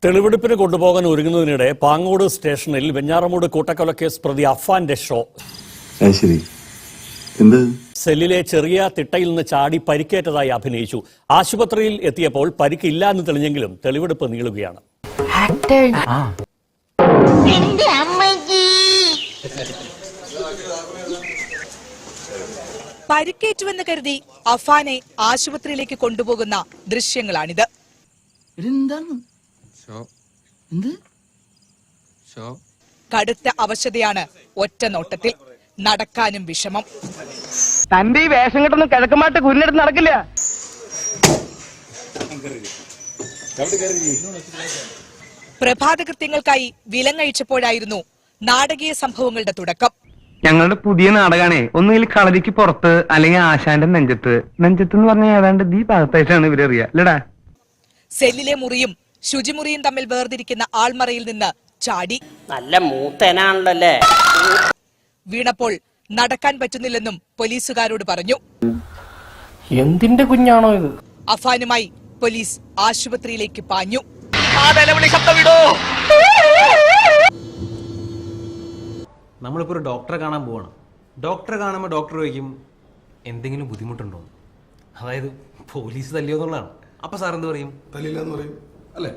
തെളിവെടുപ്പിന് കൊണ്ടുപോകാൻ ഒരുങ്ങുന്നതിനിടെ പാങ്ങോട് സ്റ്റേഷനിൽ വെഞ്ഞാറമൂട് കൂട്ടക്കൊലക്കേസ് പ്രതി അഫാന്റെ ഷോ. സെല്ലിലെ ചെറിയ തിട്ടയിൽ നിന്ന് ചാടി പരിക്കേറ്റതായി അഭിനയിച്ചു. ആശുപത്രിയിൽ എത്തിയപ്പോൾ പരിക്കില്ല എന്ന് തെളിഞ്ഞെങ്കിലും തെളിവെടുപ്പ് നീളുകയാണ്. പരിക്കേറ്റുവെന്ന് കരുതി അഫാനെ ആശുപത്രിയിലേക്ക് കൊണ്ടുപോകുന്ന ദൃശ്യങ്ങളാണിത്. കടുത്ത അവശതയാണ് ഒറ്റ നോട്ടത്തിൽ. നടക്കാനും വിഷമം. തന്റെ ഈ വേഷം കെട്ടൊന്നും കിഴക്കമായിട്ട് കുരിഞ്ഞെടുത്ത് നടക്കില്ല. പ്രഭാത കൃത്യങ്ങൾക്കായി വിലങ്ങഴിച്ചപ്പോഴായിരുന്നു നാടകീയ സംഭവങ്ങളുടെ തുടക്കം. ഞങ്ങളുടെ പുതിയ നാടകമാണേ. ഒന്നുകിൽ കളരിക്ക് പുറത്ത്, അല്ലെങ്കിൽ ആശാന്റെ നെഞ്ചത്ത്. നെഞ്ചത്ത് എന്ന് പറഞ്ഞാൽ ഏതാണ്ട് ഈ ഭാഗത്തായിട്ടാണ് ഇവരറിയാ അല്ലടാ. സെല്ലിലെ മുറിയും ശുചിമുറിയും തമ്മിൽ വേർതിരിക്കുന്ന ആൾമറയിൽ നിന്ന് ചാടി. നല്ല മൂത്തനാണല്ലേ. വീണപ്പോൾ നടക്കാൻ പറ്റുന്നില്ലെന്നും പോലീസുകാരോട് പറഞ്ഞു. എന്തിന്റെ കുഞ്ഞാണോ ഇത്? അഫാനുമായി പോലീസ് ആശുപത്രിയിലേക്ക് പാഞ്ഞു. നമ്മളിപ്പോൾ ഒരു ഡോക്ടറെ കാണാൻ പോവാണ്. ഡോക്ടറെ കാണുമ്പോൾ ഡോക്ടർ ചോദിക്കും എന്തെങ്കിലും ബുദ്ധിമുട്ടുണ്ടോ, അതായത് പോലീസ് തല്ലിയോ എന്നുള്ളതാണ്. അപ്പൊ സാർ എന്ത് പറയും? തല്ലില്ലെന്ന് പറയും അല്ലേ.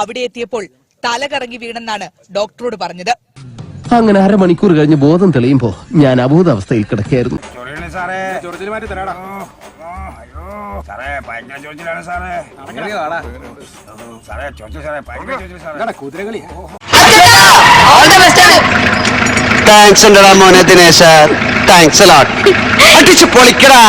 അവിടെ എത്തിയപ്പോൾ തല കറങ്ങി വീണെന്നാണ് ഡോക്ടറോട് പറഞ്ഞത്. അങ്ങനെ അരമണിക്കൂർ കഴിഞ്ഞ് ബോധം തെളിയുമ്പോ ഞാൻ അബോധാവസ്ഥയിൽ കിടക്കുകയായിരുന്നു. താങ്ക്സ് ഉണ്ടടാ മോനെ ദിനേശ, താങ്ക്സ് അടിച്ചു പൊളിക്കടാ.